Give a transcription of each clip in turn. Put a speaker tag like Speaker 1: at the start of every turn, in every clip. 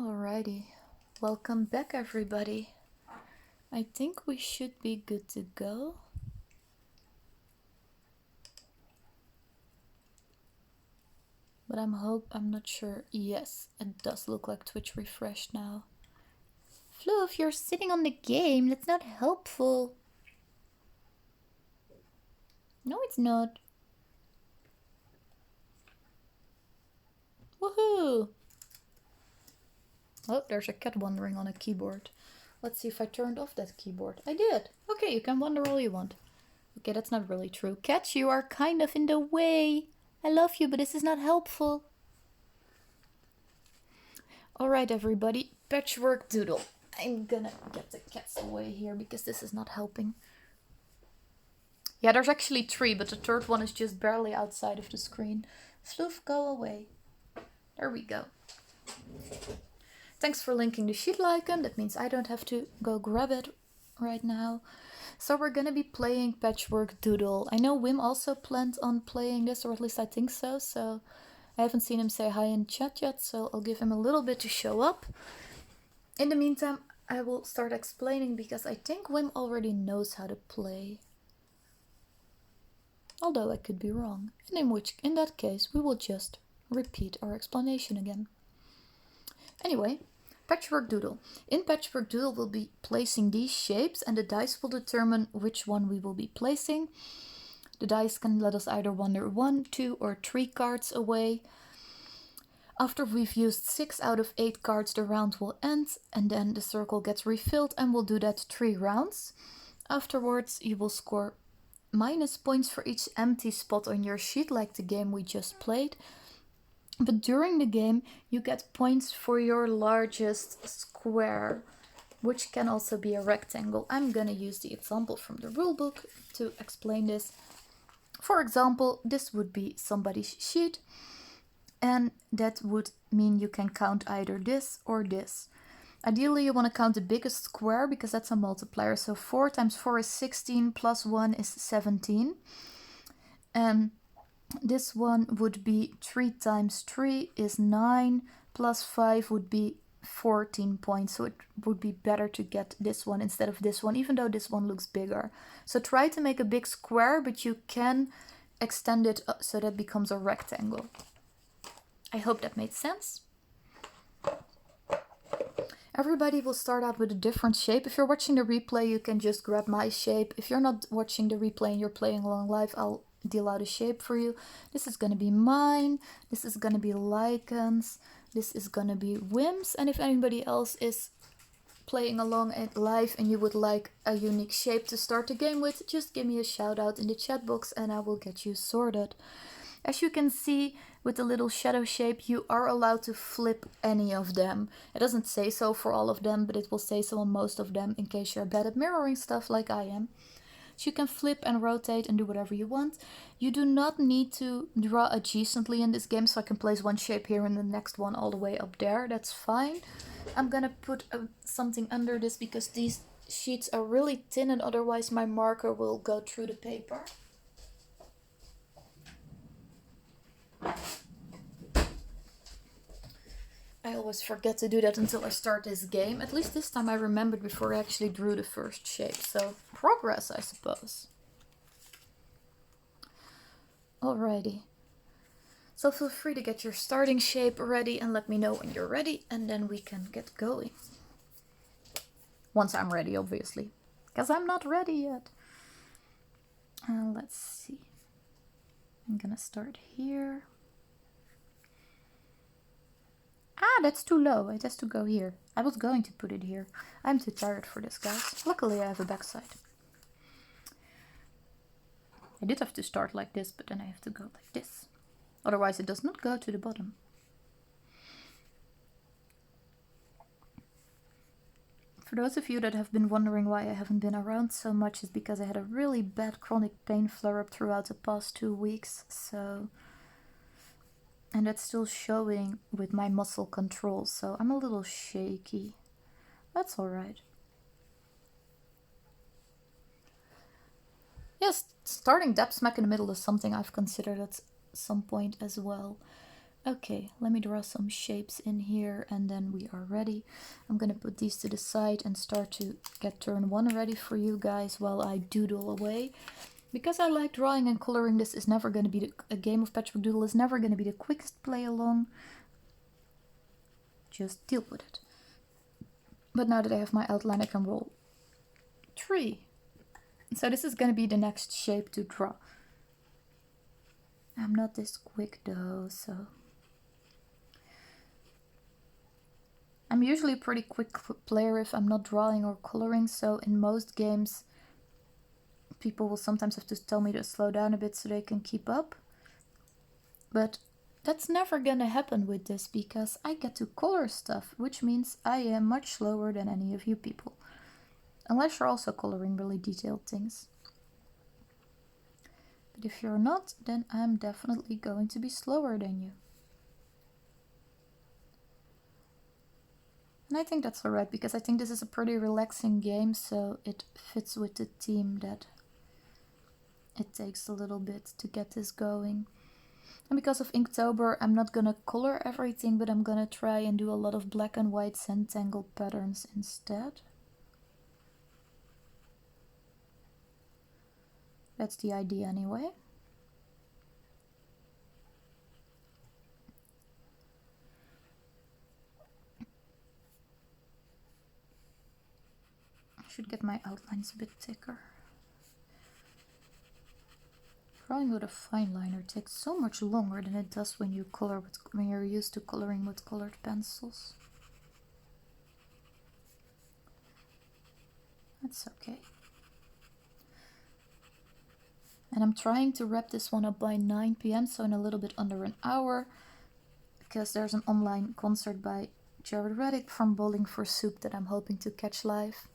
Speaker 1: Alrighty, welcome back everybody. I think we should be good to go. But I'm not sure. Yes, it does look like Twitch refreshed now. Floof, you're sitting on the game. That's not helpful. No, it's not. Woohoo! Oh, there's a cat wandering on a keyboard. Let's see if I turned off that keyboard. I did. Okay, you can wander all you want. Okay, that's not really true. Cats, you are kind of in the way. I love you, but this is not helpful. Alright, everybody. Patchwork Doodle. I'm gonna get the cats away here because this is not helping. Yeah, there's actually 3, but the third one is just barely outside of the screen. Floof, go away. There we go. Thanks for linking the sheet icon. That means I don't have to go grab it right now. So we're gonna be playing Patchwork Doodle. I know Wim also planned on playing this, or at least I think so. So I haven't seen him say hi in chat yet, so I'll give him a little bit to show up. In the meantime, I will start explaining because I think Wim already knows how to play. Although I could be wrong. And in that case, we will just repeat our explanation again. Anyway, Patchwork Doodle. In Patchwork Doodle, we'll be placing these shapes and the dice will determine which one we will be placing. The dice can let us either wander 1, 2 or 3 cards away. After we've used 6 out of 8 cards, the round will end and then the circle gets refilled and we'll do that 3 rounds. Afterwards, you will score minus points for each empty spot on your sheet, like the game we just played. But during the game, you get points for your largest square, which can also be a rectangle. I'm gonna use the example from the rulebook to explain this. For example, this would be somebody's sheet, and that would mean you can count either this or this. Ideally, you want to count the biggest square because that's a multiplier. So 4 times 4 is 16, plus 1 is 17. And this one would be 3 times 3 is 9, plus 5 would be 14 points. So it would be better to get this one instead of this one, even though this one looks bigger. So try to make a big square, but you can extend it so that it becomes a rectangle. I hope that made sense. Everybody will start out with a different shape. If you're watching the replay, you can just grab my shape. If you're not watching the replay and you're playing along live, I'll deal out a shape for you. This is going to be mine. This is going to be Lycan's. This is going to be Wim's. And if anybody else is playing along at live and you would like a unique shape to start the game with, just give me a shout out in the chat box and I will get you sorted. As you can see, with the little shadow shape, you are allowed to flip any of them. It doesn't say so for all of them, but it will say so on most of them in case you're bad at mirroring stuff like I am. So you can flip and rotate and do whatever you want. You do not need to draw adjacently in this game, so I can place one shape here and the next one all the way up there. That's fine. I'm gonna put something under this because these sheets are really thin and otherwise my marker will go through the paper. I always forget to do that until I start this game. At least this time I remembered before I actually drew the first shape. So, progress, I suppose. Alrighty. So feel free to get your starting shape ready and let me know when you're ready. And then we can get going. Once I'm ready, obviously. Because I'm not ready yet. Let's see. I'm gonna start here. Ah, that's too low. It has to go here. I was going to put it here. I'm too tired for this, guys. Luckily, I have a backside. I did have to start like this, but then I have to go like this. Otherwise, it does not go to the bottom. For those of you that have been wondering why I haven't been around so much, is because I had a really bad chronic pain flare-up throughout the past 2 weeks, so... And that's still showing with my muscle control, so I'm a little shaky. That's alright. Yes, starting depth smack in the middle is something I've considered at some point as well. Okay, let me draw some shapes in here and then we are ready. I'm gonna put these to the side and start to get turn 1 ready for you guys while I doodle away. Because I like drawing and coloring, this is never gonna be a game of Patchwork Doodle is never gonna be the quickest play along. Just deal with it. But now that I have my outline, I can roll 3. So this is gonna be the next shape to draw. I'm not this quick though, so... I'm usually a pretty quick player if I'm not drawing or coloring, so in most games people will sometimes have to tell me to slow down a bit so they can keep up. But that's never gonna happen with this because I get to color stuff, which means I am much slower than any of you people. Unless you're also coloring really detailed things. But if you're not, then I'm definitely going to be slower than you. And I think that's alright, because I think this is a pretty relaxing game, so it fits with the theme that it takes a little bit to get this going. And because of Inktober, I'm not gonna color everything, but I'm gonna try and do a lot of black and white Zentangle patterns instead. That's the idea anyway. I should get my outlines a bit thicker. Drawing with a fine liner takes so much longer than it does when you color when you're used to coloring with colored pencils. That's okay. And I'm trying to wrap this one up by 9 p.m, so in a little bit under an hour, because there's an online concert by Jared Reddick from Bowling for Soup that I'm hoping to catch live.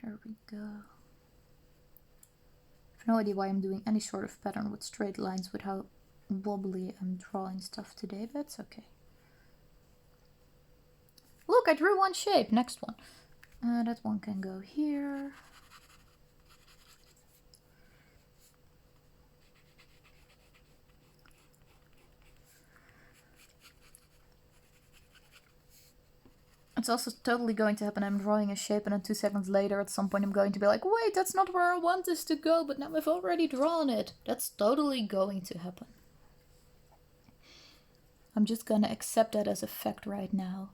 Speaker 1: There we go. I have no idea why I'm doing any sort of pattern with straight lines with how wobbly I'm drawing stuff today, but it's okay. Look, I drew one shape. Next one. That one can go here. It's also totally going to happen. I'm drawing a shape and then 2 seconds later at some point I'm going to be like, wait, that's not where I want this to go, but now I've already drawn it. That's totally going to happen. I'm just gonna accept that as a fact right now.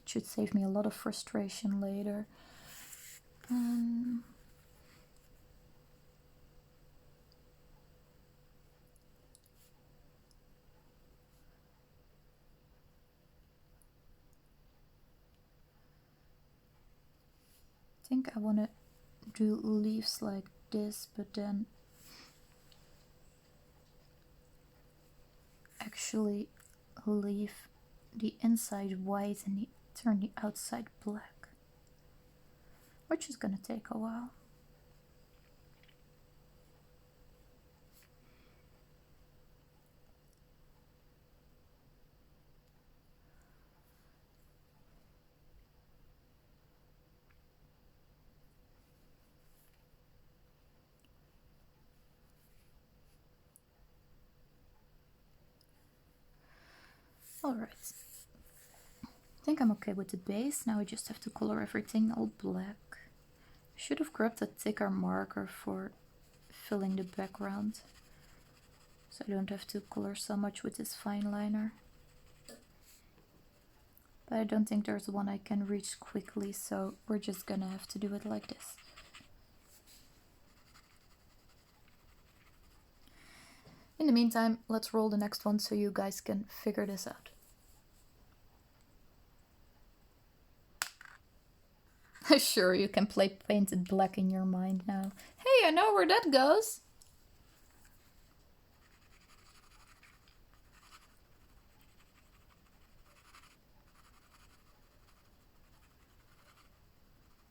Speaker 1: It should save me a lot of frustration later. I think I want to do leaves like this, but then actually leave the inside white and turn the outside black, which is gonna take a while. Alright, I think I'm okay with the base. Now I just have to color everything all black. I should have grabbed a thicker marker for filling the background, so I don't have to color so much with this fine liner. But I don't think there's one I can reach quickly, so we're just gonna have to do it like this. In the meantime, let's roll the next one so you guys can figure this out. Sure, you can play painted black in your mind now. Hey, I know where that goes!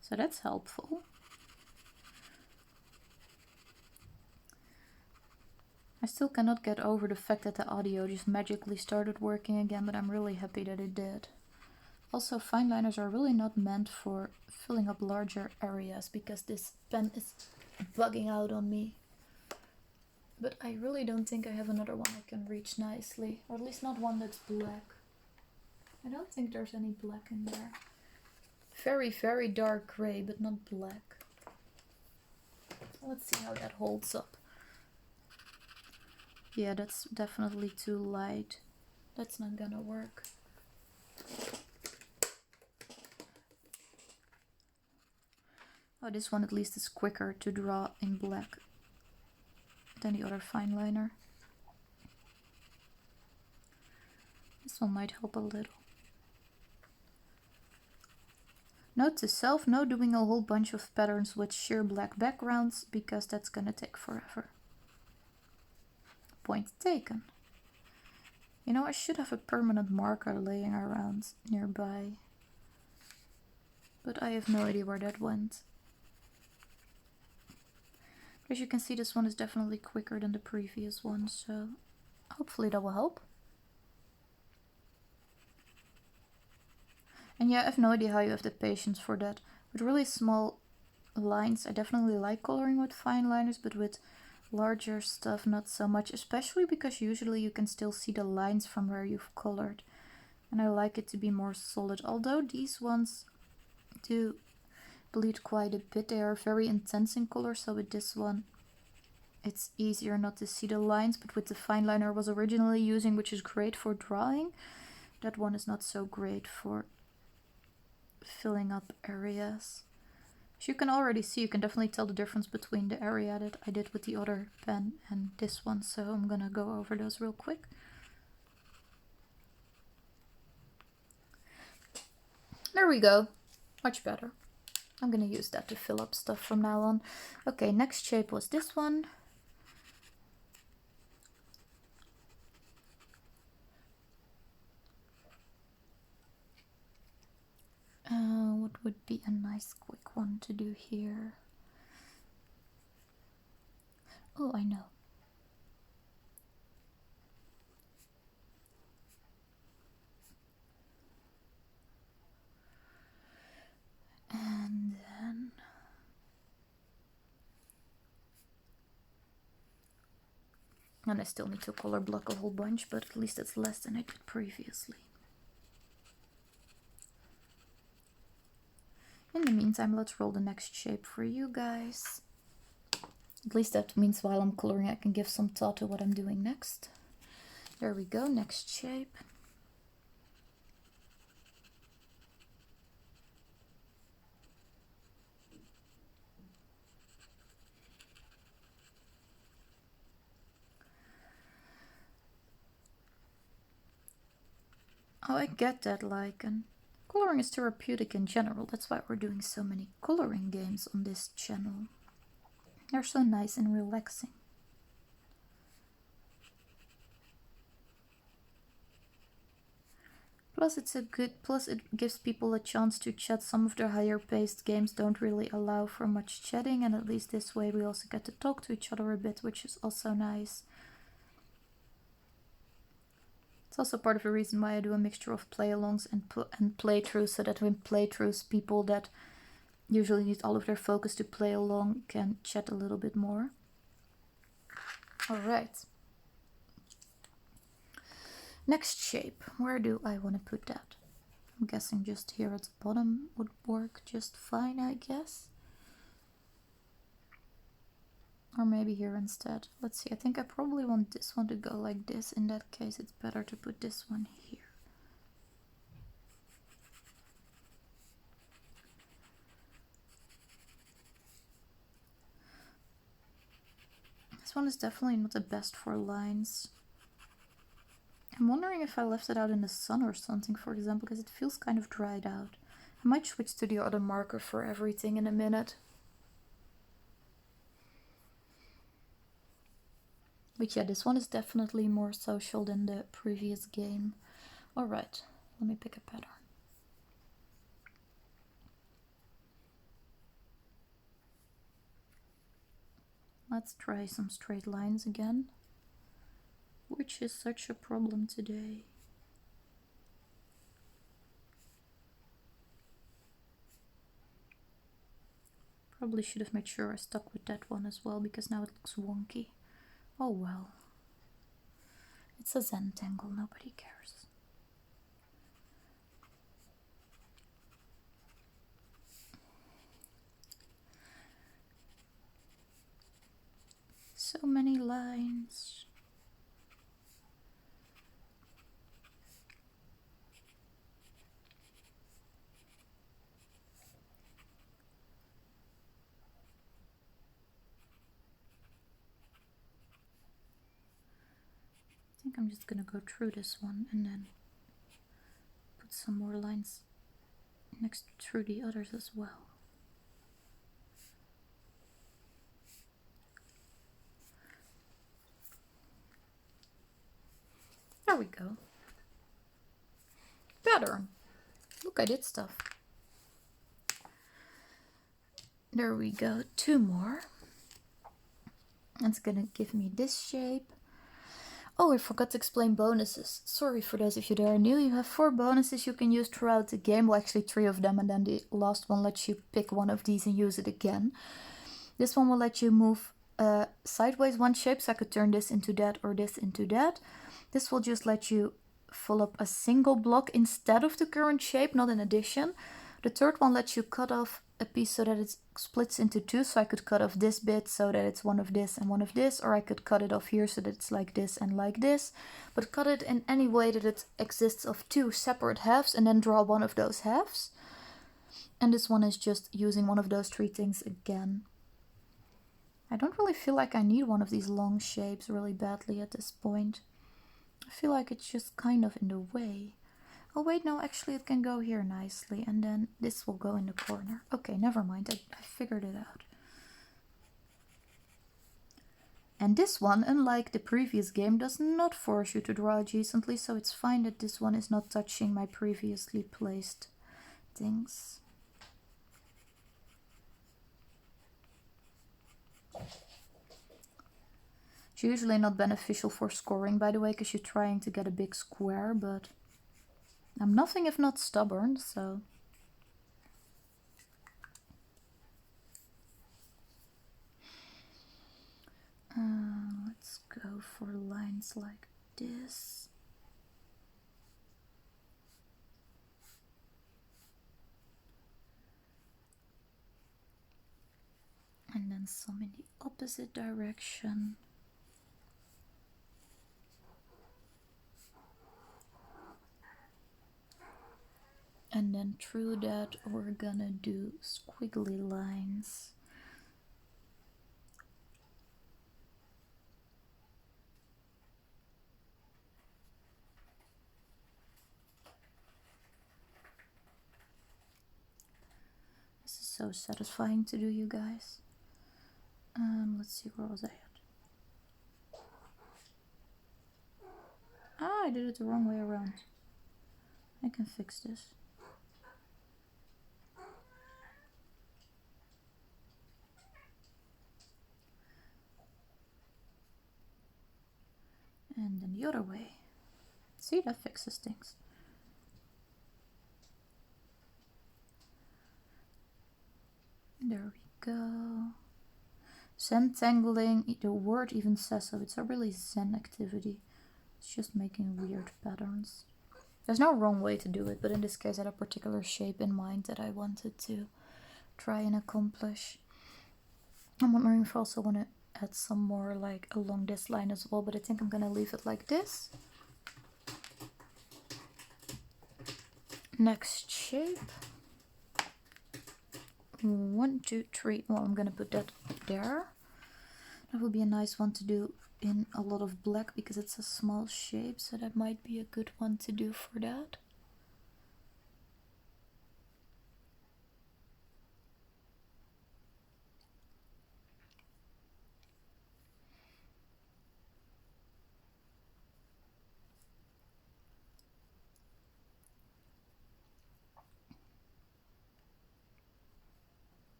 Speaker 1: So that's helpful. I still cannot get over the fact that the audio just magically started working again, but I'm really happy that it did. Also, fine liners are really not meant for filling up larger areas because this pen is bugging out on me. But I really don't think I have another one I can reach nicely, or at least not one that's black. I don't think there's any black in there. Very, very dark gray, but not black. Let's see how that holds up. Yeah, that's definitely too light. That's not gonna work. Oh, this one at least is quicker to draw in black than the other fine liner. This one might help a little. Note to self, no doing a whole bunch of patterns with sheer black backgrounds, because that's gonna take forever. Point taken. You know, I should have a permanent marker laying around nearby. But I have no idea where that went. As you can see, this one is definitely quicker than the previous one, so hopefully that will help. And yeah, I have no idea how you have the patience for that. With really small lines, I definitely like coloring with fine liners, but with larger stuff not so much, especially because usually you can still see the lines from where you've colored. And I like it to be more solid, although these ones do bleed quite a bit. They are very intense in color, so with this one it's easier not to see the lines, but with the fine liner I was originally using, which is great for drawing, that one is not so great for filling up areas. As you can already see, you can definitely tell the difference between the area that I did with the other pen and this one, so I'm gonna go over those real quick. There we go. Much better. I'm gonna use that to fill up stuff from now on. Okay, next shape was this one. What would be a nice quick one to do here? Oh, I know. And then I still need to color block a whole bunch, but at least it's less than I did previously. In the meantime, let's roll the next shape for you guys. At least that means while I'm coloring I can give some thought to what I'm doing next. There we go, next shape. Oh, I get that, Lycan. Coloring is therapeutic in general, that's why we're doing so many coloring games on this channel. They're so nice and relaxing. Plus it gives people a chance to chat. Some of their higher paced games don't really allow for much chatting, and at least this way we also get to talk to each other a bit, which is also nice. It's also part of the reason why I do a mixture of play-alongs and playthroughs, so that when playthroughs, people that usually need all of their focus to play along can chat a little bit more. Alright. Next shape. Where do I want to put that? I'm guessing just here at the bottom would work just fine, I guess. Or maybe here instead. Let's see, I think I probably want this one to go like this. In that case, it's better to put this one here. This one is definitely not the best for lines. I'm wondering if I left it out in the sun or something, for example, because it feels kind of dried out. I might switch to the other marker for everything in a minute. But yeah, this one is definitely more social than the previous game. Alright, let me pick a pattern. Let's try some straight lines again, which is such a problem today. Probably should have made sure I stuck with that one as well, because now it looks wonky. Oh well. It's a Zentangle, nobody cares. So many lines. I think I'm just gonna go through this one and then put some more lines next through the others as well. There we go. Pattern. Look, I did stuff. There we go. 2 more. That's gonna give me this shape. Oh, I forgot to explain bonuses. Sorry for those of you that are new. You have 4 bonuses you can use throughout the game. Well, actually 3 of them, and then the last one lets you pick one of these and use it again. This one will let you move sideways 1 shape, so I could turn this into that or this into that. This will just let you fill up a single block instead of the current shape, not in addition. The third one lets you cut off a piece so that it splits into 2, so I could cut off this bit so that it's one of this and one of this, or I could cut it off here so that it's like this and like this, but cut it in any way that it exists of 2 separate halves and then draw one of those halves. And this one is just using one of those 3 things again. I don't really feel like I need one of these long shapes really badly at this point. I feel like it's just kind of in the way. Oh wait, no, actually it can go here nicely, and then this will go in the corner. Okay, never mind, I figured it out. And this one, unlike the previous game, does not force you to draw adjacently, so it's fine that this one is not touching my previously placed things. It's usually not beneficial for scoring, by the way, because you're trying to get a big square, but I'm nothing if not stubborn, so... let's go for lines like this. And then some in the opposite direction. And then through that we're gonna do squiggly lines. This is so satisfying to do, you guys. Let's see, where was I at? Ah, I did it the wrong way around. I can fix this. And then the other way. See, that fixes things. There we go. Zentangling, the word even says so. It's a really zen activity. It's just making weird patterns. There's no wrong way to do it, but in this case I had a particular shape in mind that I wanted to try and accomplish. I'm wondering if I also want to add some more like along this line as well, but I think I'm gonna leave it like this. Next shape. 1, 2, 3. Well, I'm gonna put that there. That would be a nice one to do in a lot of black because it's a small shape, so that might be a good one to do for that.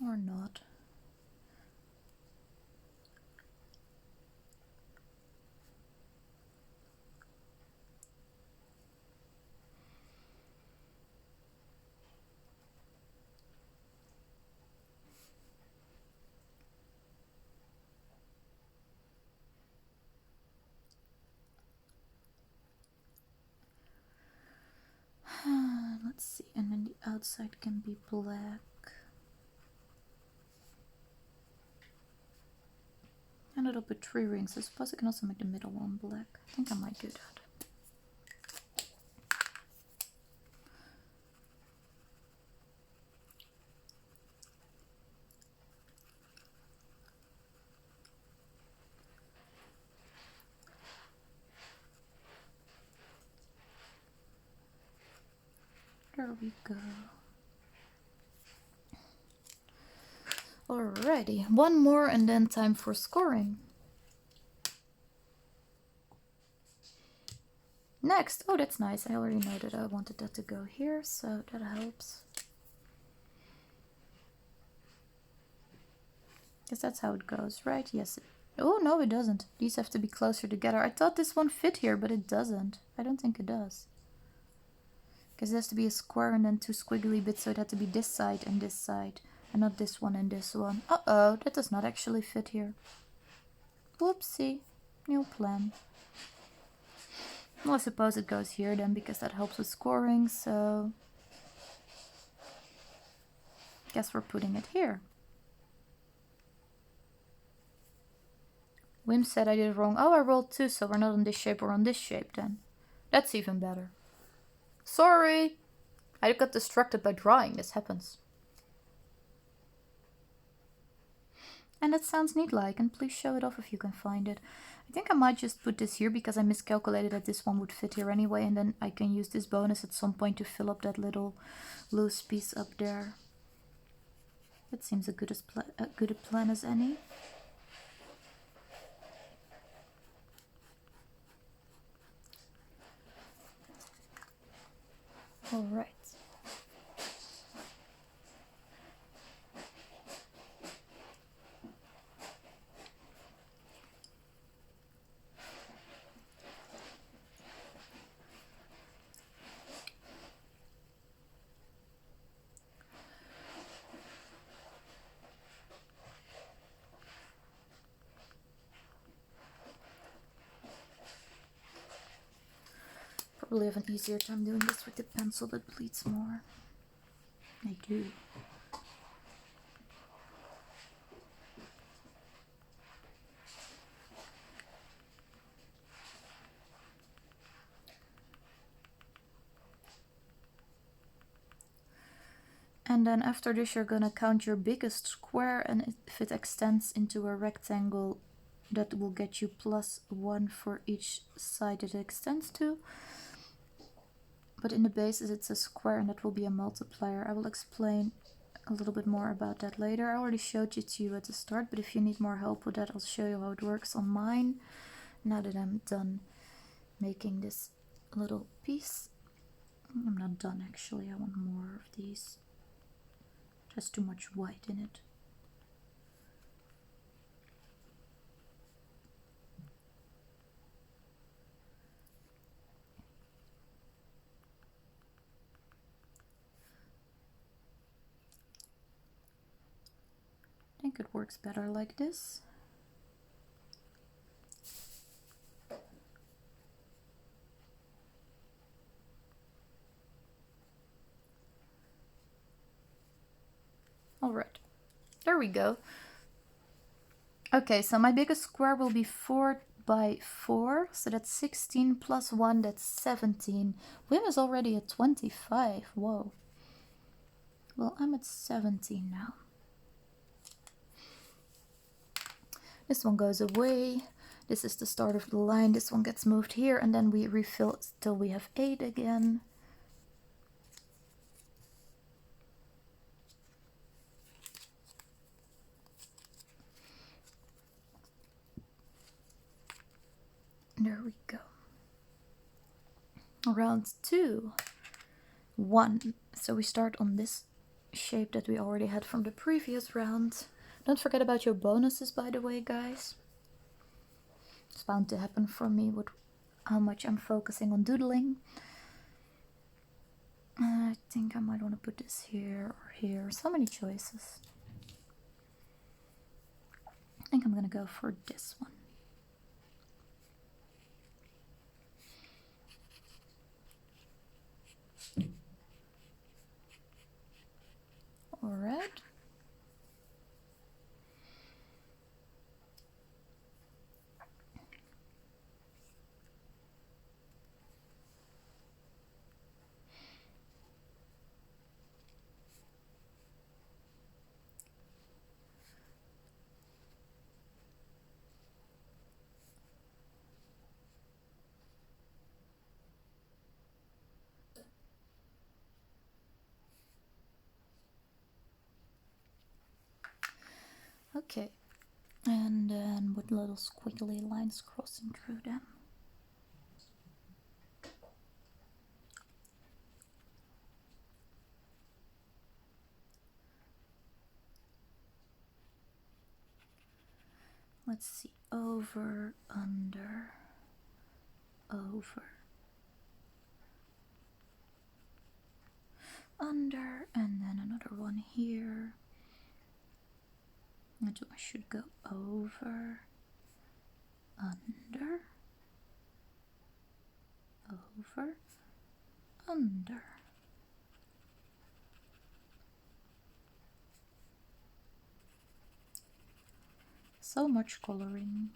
Speaker 1: Or not. Let's see, and then the outside can be black. And it'll put 3 rings. I suppose I can also make the middle one black. I think I might do that. There we go. Alrighty, one more and then time for scoring. Next, oh that's nice, I already know that I wanted that to go here, so that helps. Guess that's how it goes, right? Yes. Oh no, it doesn't. These have to be closer together. I thought this one fit here, but it doesn't. I don't think it does. Because it has to be a square and then 2 squiggly bits, so it had to be this side and not this one and this one. Uh-oh, that does not actually fit here. Whoopsie. New plan. Well, I suppose it goes here then, because that helps with scoring, so... guess we're putting it here. Wim said I did it wrong. Oh, I rolled 2, so we're not on this shape, we're on this shape then. That's even better. Sorry! I got distracted by drawing, this happens. And that sounds neat-like, and please show it off if you can find it. I think I might just put this here because I miscalculated that this one would fit here anyway, and then I can use this bonus at some point to fill up that little loose piece up there. That seems a good a plan as any. Alright. Probably have an easier time doing this with the pencil that bleeds more. I do. And then after this you're gonna count your biggest square, and if it extends into a rectangle, that will get you +1 for each side it extends to. But in the bases it's a square and that will be a multiplier. I will explain a little bit more about that later. I already showed it to you at the start, but if you need more help with that, I'll show you how it works on mine. Now that I'm done making this little piece. I'm not done actually, I want more of these. There's too much white in it. I think it works better like this. Alright, there we go. Okay, so my biggest square will be 4 by 4, so that's 16 plus 1, that's 17. Wim is already at 25, whoa. Well, I'm at 17 now. This one goes away. This is the start of the line. This one gets moved here, and then we refill till we have 8 again. There we go. Round 2. 1. So we start on this shape that we already had from the previous round. Don't forget about your bonuses, by the way, guys. It's bound to happen for me with how much I'm focusing on doodling. I think I might want to put this here or here. So many choices. I think I'm going to go for this one. Okay, and then with little squiggly lines crossing through them. Let's see, over, under, over, under, and then another one here. I should go over, under, over, under. So much coloring.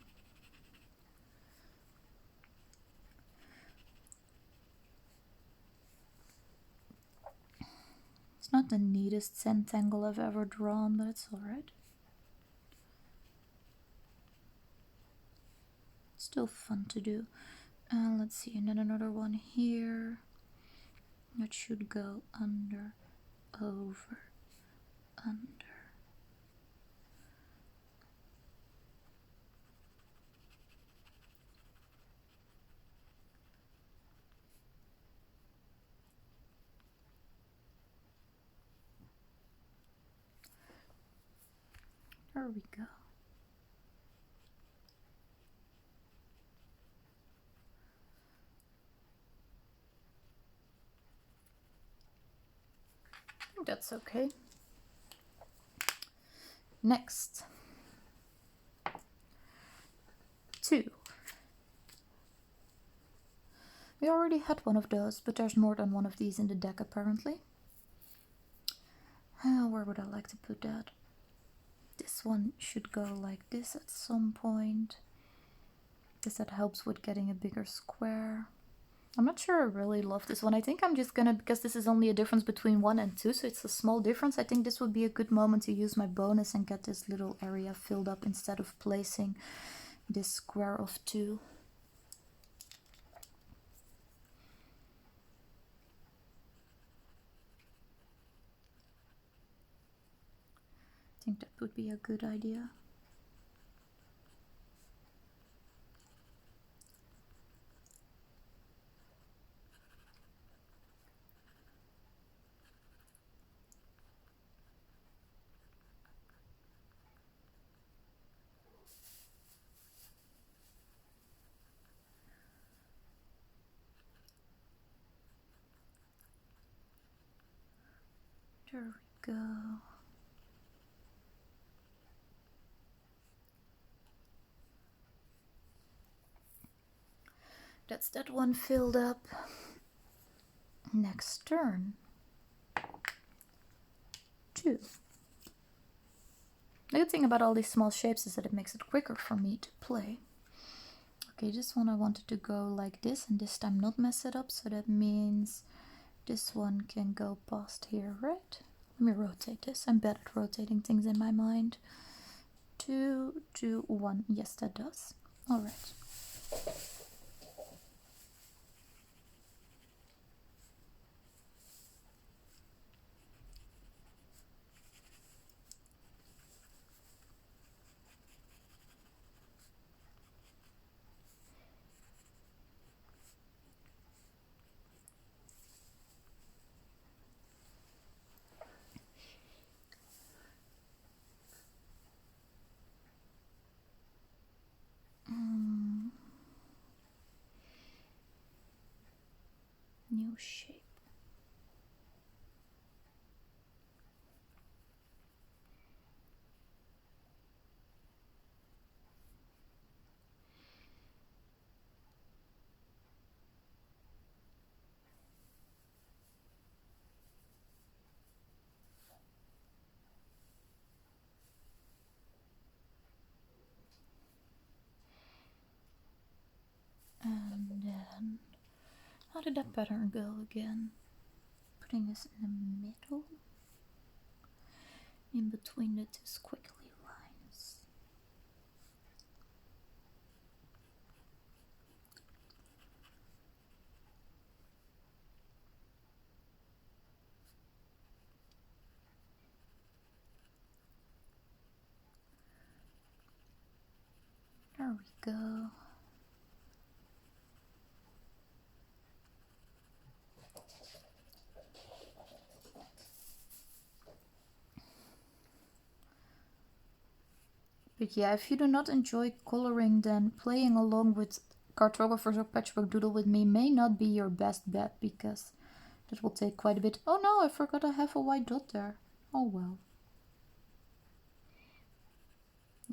Speaker 1: It's not the neatest centangle I've ever drawn, but it's alright. Still fun to do. Let's see, and then another one here. That should go under, over, under. There we go. I think that's okay. Next. 2. We already had one of those, but there's more than one of these in the deck apparently. Where would I like to put that? This one should go like this at some point, because that helps with getting a bigger square. I'm not sure I really love this one. I think I'm just gonna, because this is only a difference between 1 and 2, so it's a small difference, I think this would be a good moment to use my bonus and get this little area filled up instead of placing this square of 2. I think that would be a good idea. There we go. That's that one filled up. Next turn. 2. The good thing about all these small shapes is that it makes it quicker for me to play. Okay, this one I wanted to go like this and this time not mess it up, so that means this one can go past here, right? Let me rotate this. I'm bad at rotating things in my mind. 2, 2, 1. Yes, that does. Alright. New shape. And then, how did that pattern go again? Putting this in the middle, in between the 2 squiggly lines. There we go. But yeah, if you do not enjoy coloring, then playing along with Cartographers or Patchwork Doodle with me may not be your best bet, because that will take quite a bit. Oh no, I forgot I have a white dot there. Oh well.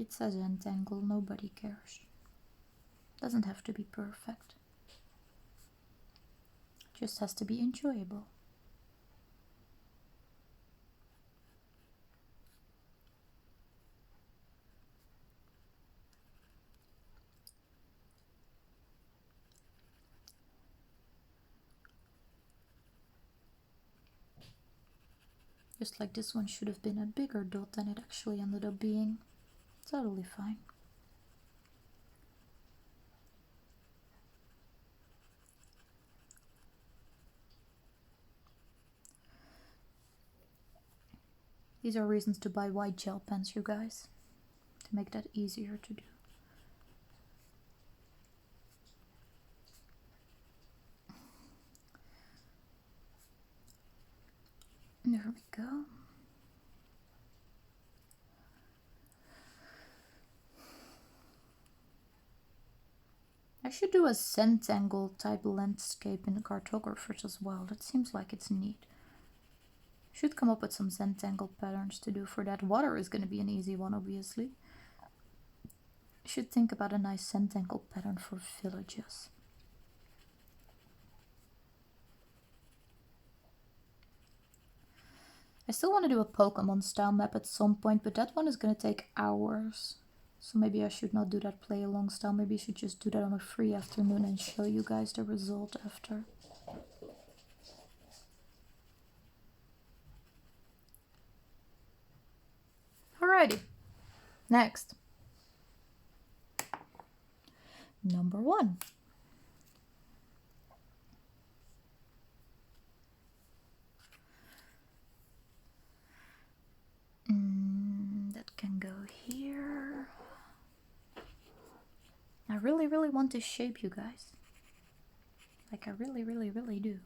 Speaker 1: It says Entangle, nobody cares. Doesn't have to be perfect. Just has to be enjoyable. Just like this one should have been a bigger dot than it actually ended up being. Totally fine. These are reasons to buy white gel pens, you guys, to make that easier to do. There we go. I should do a Zentangle type landscape in the cartographers as well. That seems like it's neat. Should come up with some Zentangle patterns to do for that. Water is going to be an easy one, obviously. Should think about a nice Zentangle pattern for villages. I still want to do a Pokemon style map at some point, but that one is going to take hours. So maybe I should not do that play along style. Maybe I should just do that on a free afternoon and show you guys the result after. Alrighty, next. Number 1. That can go here. I really want this shape, you guys. Like, I really do.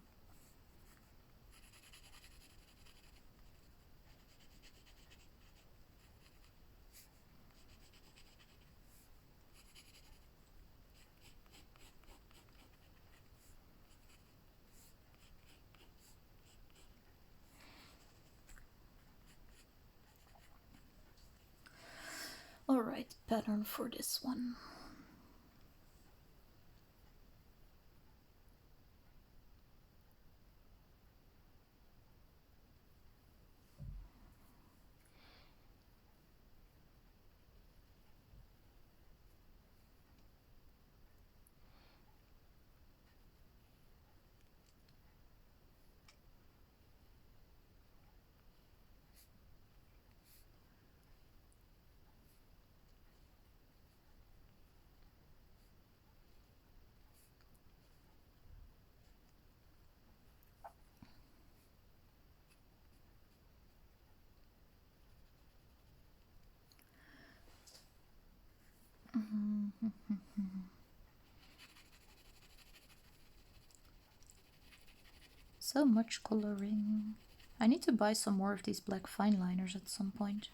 Speaker 1: Alright, pattern for this one. So much coloring. I need to buy some more of these black fine liners at some point.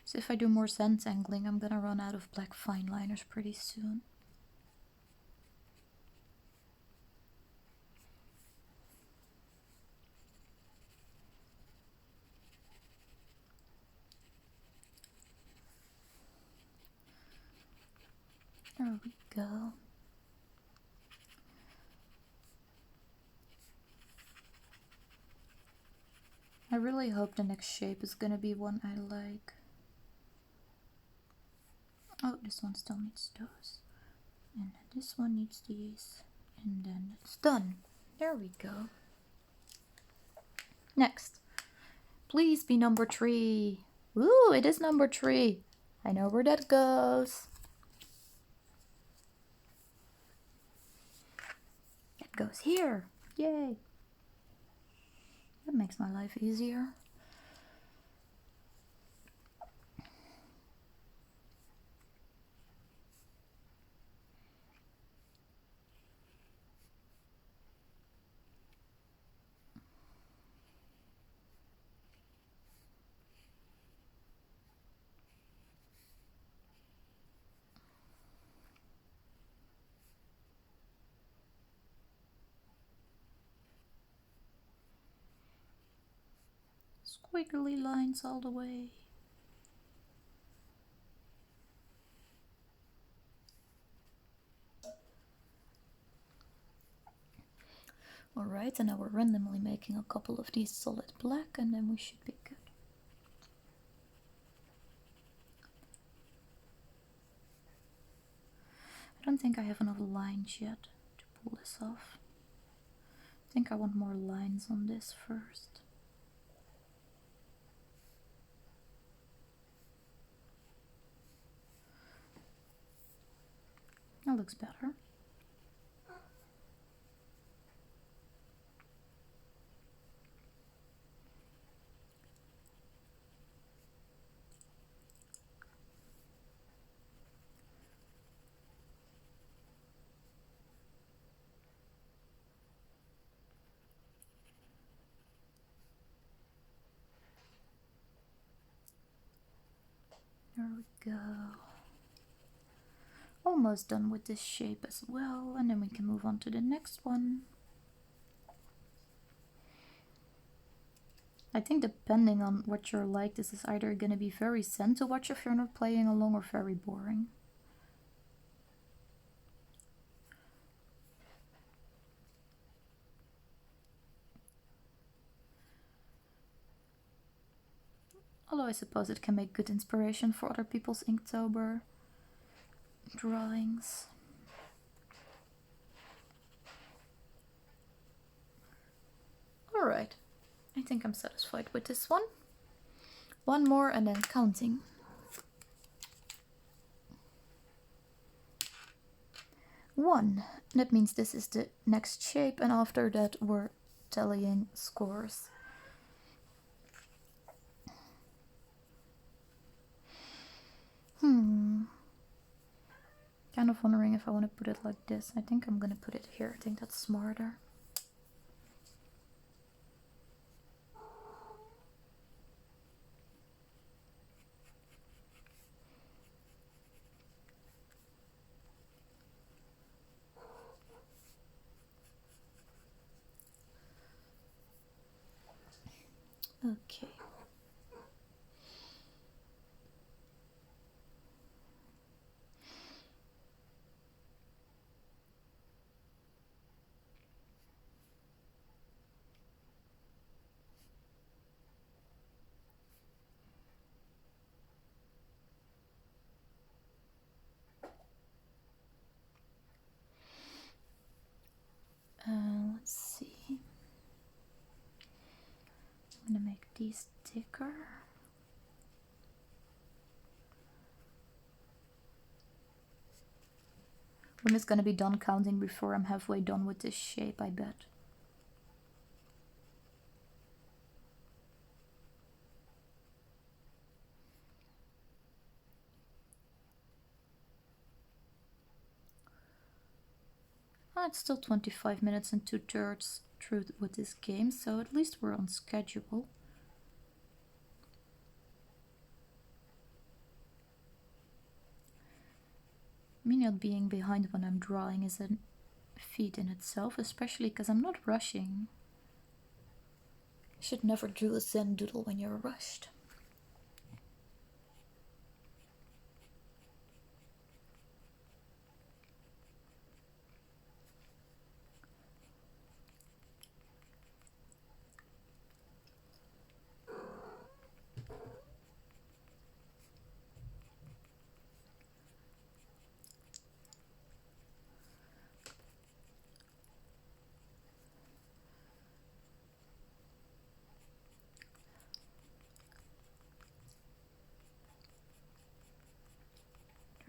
Speaker 1: So if I do more Zentangling, I'm gonna run out of black fine liners pretty soon. There we go. I really hope the next shape is gonna be one I like. Oh, this one still needs those. And this one needs these. And then it's done. There we go. Next. Please be number 3. Ooh, it is number 3. I know where that goes. It goes here. Yay. That makes my life easier. Wiggly lines all the way. Alright, and now we're randomly making a couple of these solid black, and then we should be good. I don't think I have enough lines yet to pull this off. I think I want more lines on this first. That looks better. There we go. Almost done with this shape as well, and then we can move on to the next one. I think depending on what you're like, this is either going to be very zen to watch if you're not playing along, or very boring. Although I suppose it can make good inspiration for other people's Inktober drawings. Alright, I think I'm satisfied with this one. One more and then counting. One. That means this is the next shape, and after that we're tallying scores. Kind of wondering if I want to put it like this. I think I'm gonna put it here. I think that's smarter. Okay. Let's see. I'm gonna make these thicker. I'm just gonna be done counting before I'm halfway done with this shape, I bet. It's still 25 minutes and 2/3 through with this game, so at least we're on schedule. Me not being behind when I'm drawing is a feat in itself, especially because I'm not rushing. You should never do a Zen doodle when you're rushed.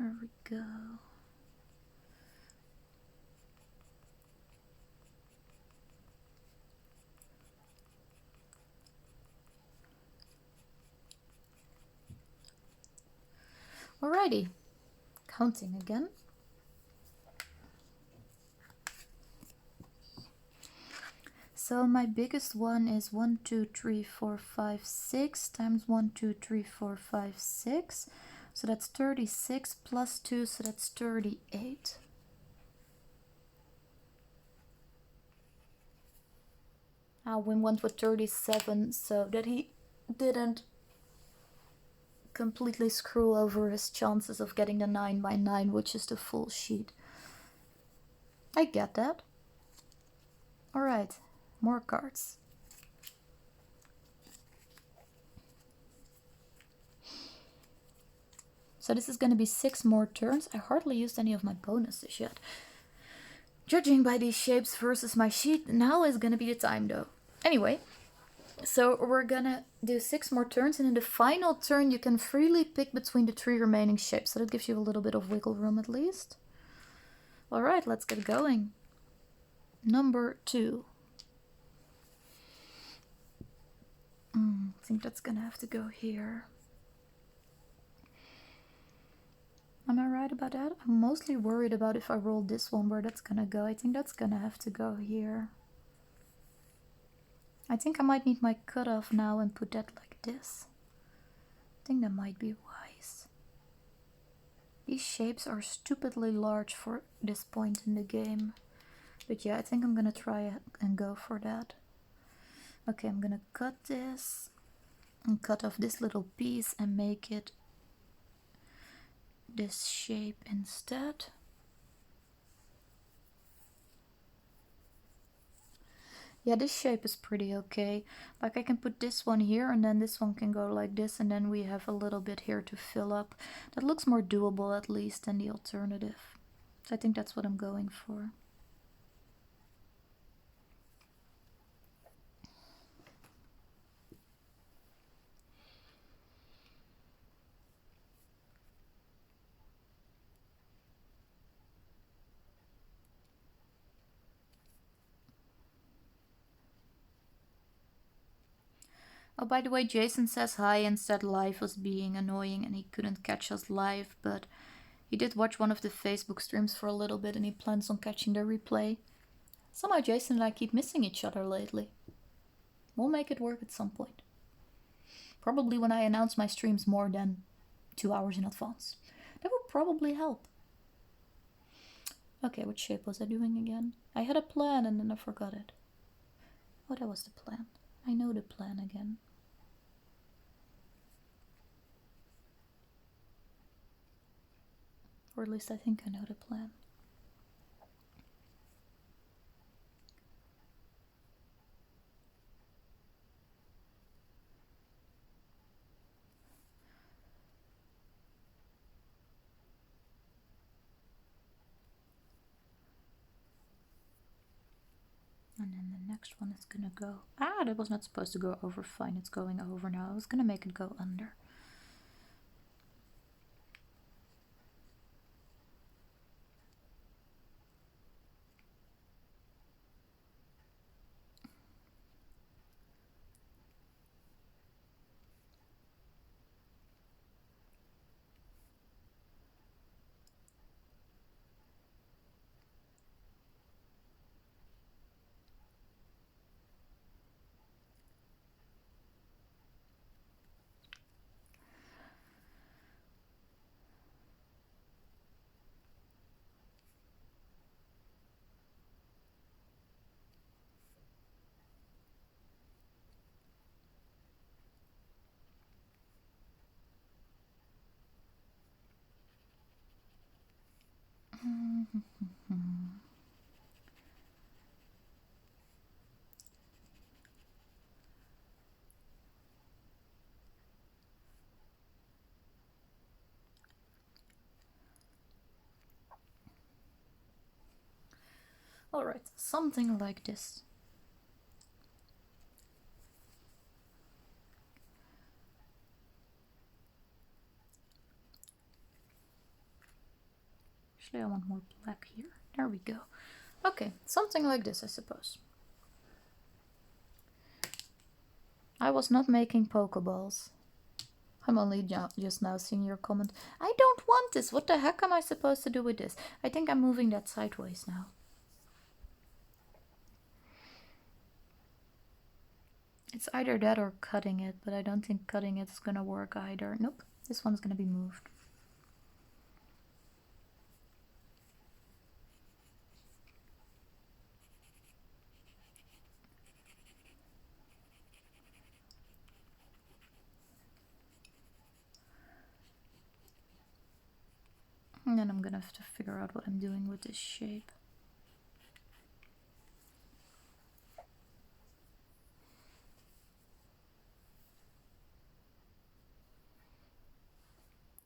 Speaker 1: There we go. Alrighty, counting again. So my biggest one is 1, 2, 3, 4, 5, 6 times 1, 2, 3, 4, 5, 6. So that's 36 plus 2, so that's 38. Wim went with 37, so that he didn't completely screw over his chances of getting the 9x9, which is the full sheet. I get that. Alright, more cards. So this is going to be 6 more turns. I hardly used any of my bonuses yet. Judging by these shapes versus my sheet, now is going to be the time though. Anyway, so we're gonna do 6 more turns, and in the final turn you can freely pick between the 3 remaining shapes. So that gives you a little bit of wiggle room at least. Alright, let's get going. Number 2. I think that's gonna have to go here. Am I right about that? I'm mostly worried about if I roll this one, where that's gonna go. I think that's gonna have to go here. I think I might need my cutoff now and put that like this. I think that might be wise. These shapes are stupidly large for this point in the game. But yeah, I think I'm gonna try and go for that. Okay, I'm gonna cut this and cut off this little piece and make it this shape instead. Yeah, this shape is pretty okay. Like I can put this one here and then this one can go like this, and then we have a little bit here to fill up. That looks more doable at least than the alternative. So I think that's what I'm going for. Oh, by the way, Jason says hi and said live was being annoying and he couldn't catch us live, but he did watch one of the Facebook streams for a little bit and he plans on catching the replay. Somehow Jason and I keep missing each other lately. We'll make it work at some point. Probably when I announce my streams more than 2 hours in advance. That would probably help. Okay, what shape was I doing again? I had a plan and then I forgot it. Oh, that was the plan. I know the plan again. Or at least I think I know the plan. And then the next one is gonna go... Ah, that was not supposed to go over. Fine, it's going over now. I was gonna make it go under. Alright, something like this. Actually, I want more black here. There we go. Okay, something like this, I suppose. I was not making Pokeballs. I'm only just now seeing your comment. I don't want this. What the heck am I supposed to do with this? I think I'm moving that sideways now. It's either that or cutting it, but I don't think cutting it is gonna work either. Nope, this one's gonna be moved. And I'm gonna have to figure out what I'm doing with this shape.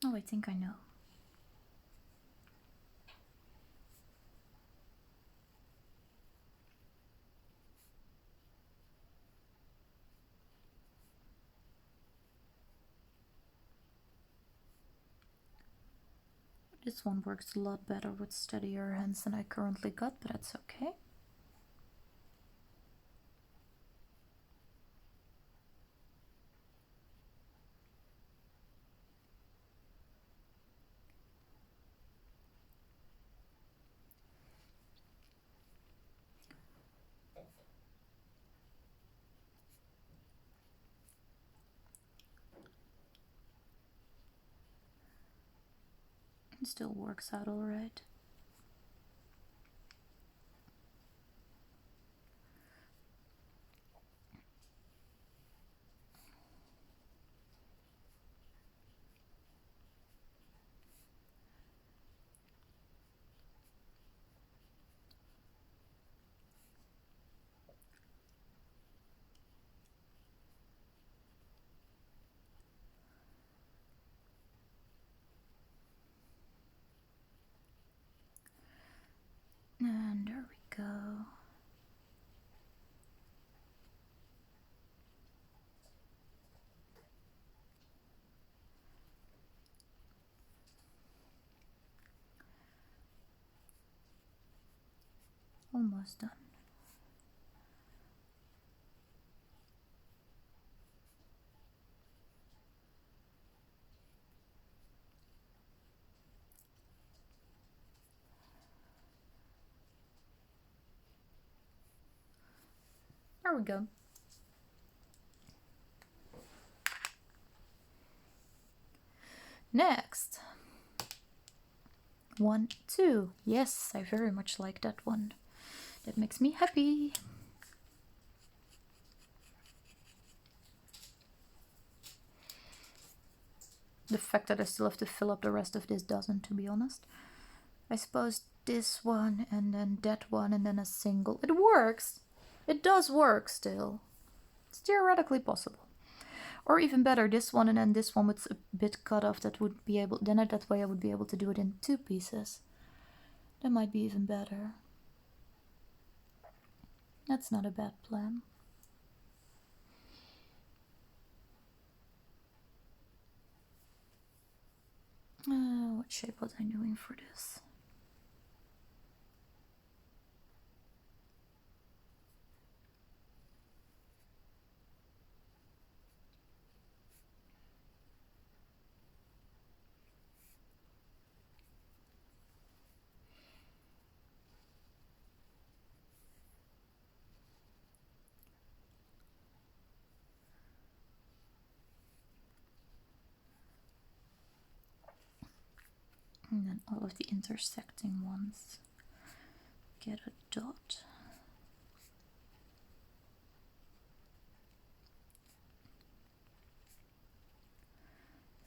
Speaker 1: Oh, I think I know. This one works a lot better with steadier hands than I currently got, but that's okay. It still works out all right. And there we go. Almost done. There we go. Next. 1, 2. Yes, I very much like that one. That makes me happy. The fact that I still have to fill up the rest of this doesn't, to be honest. I suppose this one and then that one and then a single. It works. It does work still. It's theoretically possible. Or even better, this one and then this one with a bit cut off that would be able, then that way I would be able to do it in 2 pieces. That might be even better. That's not a bad plan. What shape was I doing for this? And then all of the intersecting ones get a dot.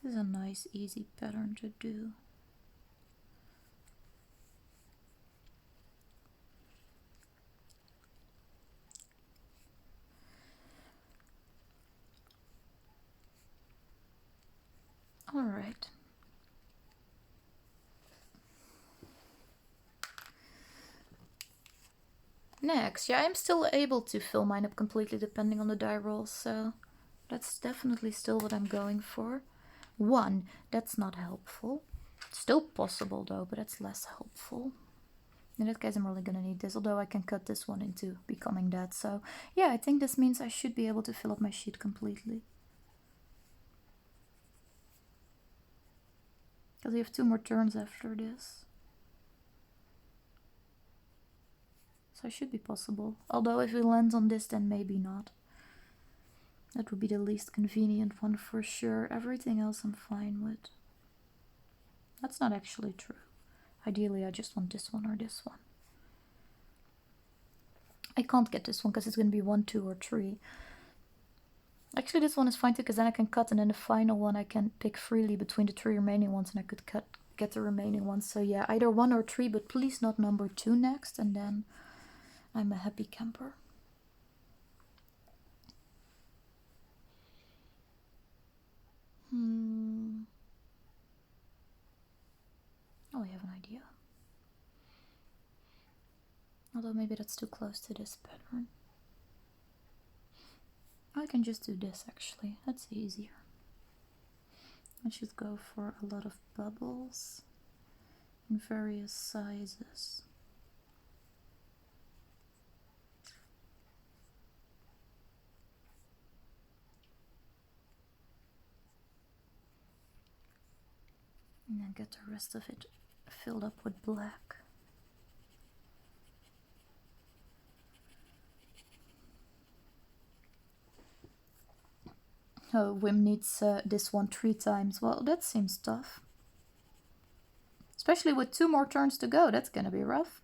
Speaker 1: This is a nice, easy pattern to do. All right. Next, yeah, I'm still able to fill mine up completely depending on the die roll, so that's definitely still what I'm going for. 1, that's not helpful. Still possible though, but that's less helpful. In that case, I'm really gonna need this, although I can cut this one into becoming that. So yeah, I think this means I should be able to fill up my sheet completely. Because we have 2 more turns after this. So it should be possible. Although if we land on this, then maybe not. That would be the least convenient one for sure. Everything else I'm fine with. That's not actually true. Ideally, I just want this one or this one. I can't get this one because it's going to be 1, 2, or 3. Actually, this one is fine too because then I can cut, and then the final one I can pick freely between the 3 remaining ones, and I could cut get the remaining ones. So yeah, either 1 or 3, but please not number 2 next, and then I'm a happy camper. Oh, I have an idea. Although maybe that's too close to this pattern. I can just do this actually, that's easier. I should go for a lot of bubbles in various sizes. And then get the rest of it filled up with black. Oh, Wim needs this one 3 times. Well, that seems tough. Especially with 2 more turns to go, that's gonna be rough.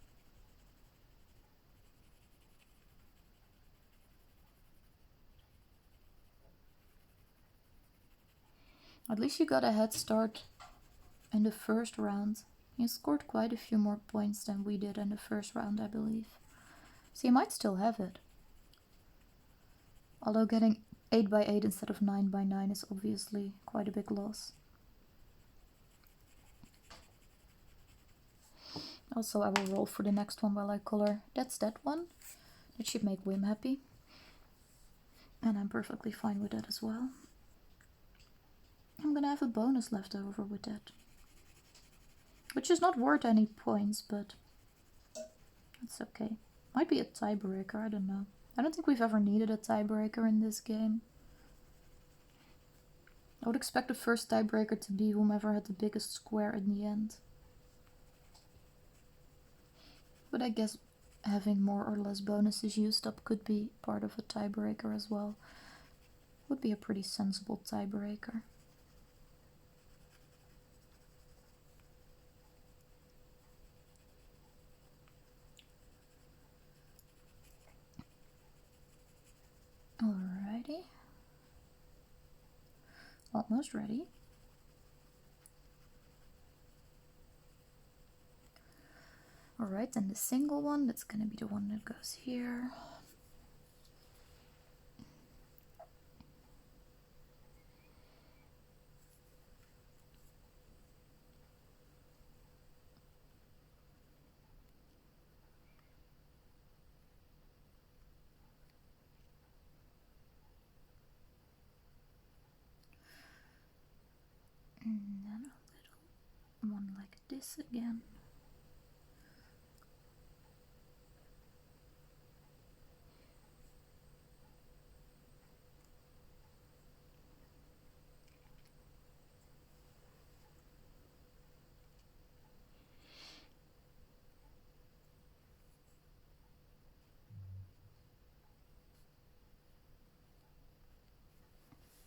Speaker 1: At least you got a head start in the first round. You scored quite a few more points than we did in the first round, I believe. So you might still have it. Although getting 8 by 8 instead of 9 by 9 is obviously quite a big loss. Also, I will roll for the next one while I color. That's that one. That should make Wim happy. And I'm perfectly fine with that as well. I'm gonna have a bonus left over with that. Which is not worth any points, but it's okay. Might be a tiebreaker, I don't know. I don't think we've ever needed a tiebreaker in this game. I would expect the first tiebreaker to be whomever had the biggest square in the end. But I guess having more or less bonuses used up could be part of a tiebreaker as well. Would be a pretty sensible tiebreaker. Alrighty. Almost ready. Alright, and the single one, that's gonna be the one that goes here. And then a little one like this again.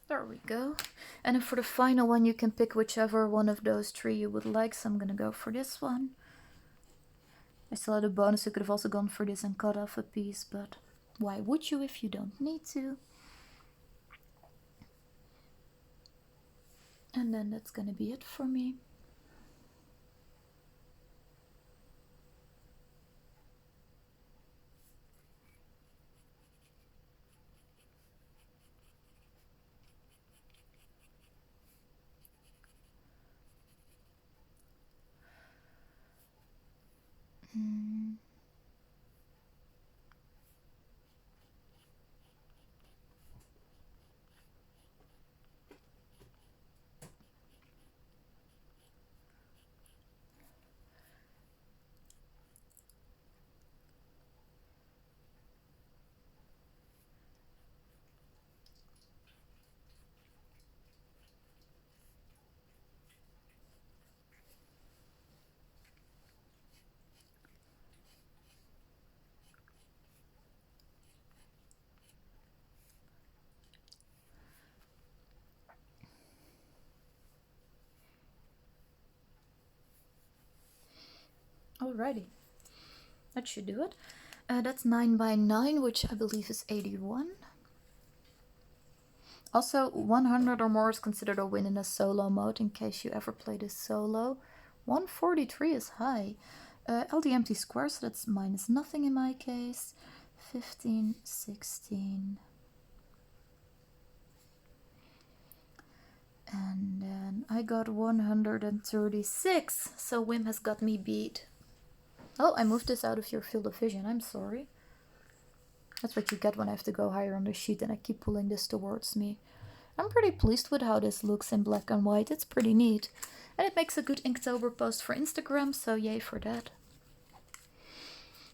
Speaker 1: There we go. And then for the final one, you can pick whichever one of those 3 you would like. So I'm gonna go for this one. I still had a bonus, you could have also gone for this and cut off a piece, but why would you if you don't need to? And then that's gonna be it for me. Alrighty, that should do it. That's 9 by 9, which I believe is 81. Also, 100 or more is considered a win in a solo mode, in case you ever play this solo. 143 is high. LD empty squares, so that's minus nothing in my case. 15, 16. And then I got 136, so Wim has got me beat. Oh, I moved this out of your field of vision, I'm sorry. That's what you get when I have to go higher on the sheet and I keep pulling this towards me. I'm pretty pleased with how this looks in black and white, it's pretty neat. And it makes a good Inktober post for Instagram, so yay for that.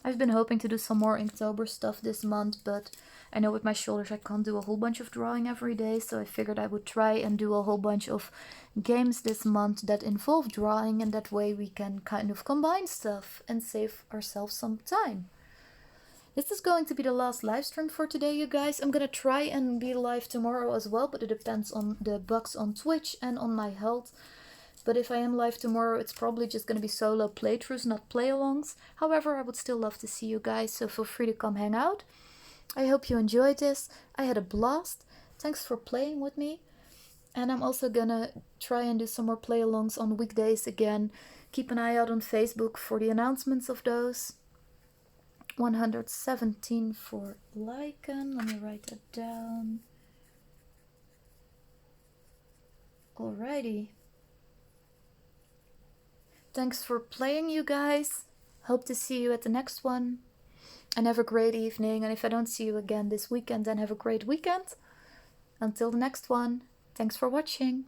Speaker 1: I've been hoping to do some more Inktober stuff this month, but I know with my shoulders I can't do a whole bunch of drawing every day, so I figured I would try and do a whole bunch of games this month that involve drawing, and that way we can kind of combine stuff and save ourselves some time. This is going to be the last live stream for today, you guys. I'm gonna try and be live tomorrow as well, but it depends on the bugs on Twitch and on my health. But if I am live tomorrow, it's probably just going to be solo playthroughs, not play-alongs. However, I would still love to see you guys, so feel free to come hang out. I hope you enjoyed this. I had a blast. Thanks for playing with me. And I'm also gonna try and do some more play-alongs on weekdays again. Keep an eye out on Facebook for the announcements of those. 117 for Lycan. Let me write that down. Alrighty. Thanks for playing, you guys. Hope to see you at the next one. And have a great evening. And if I don't see you again this weekend, then have a great weekend. Until the next one. Thanks for watching.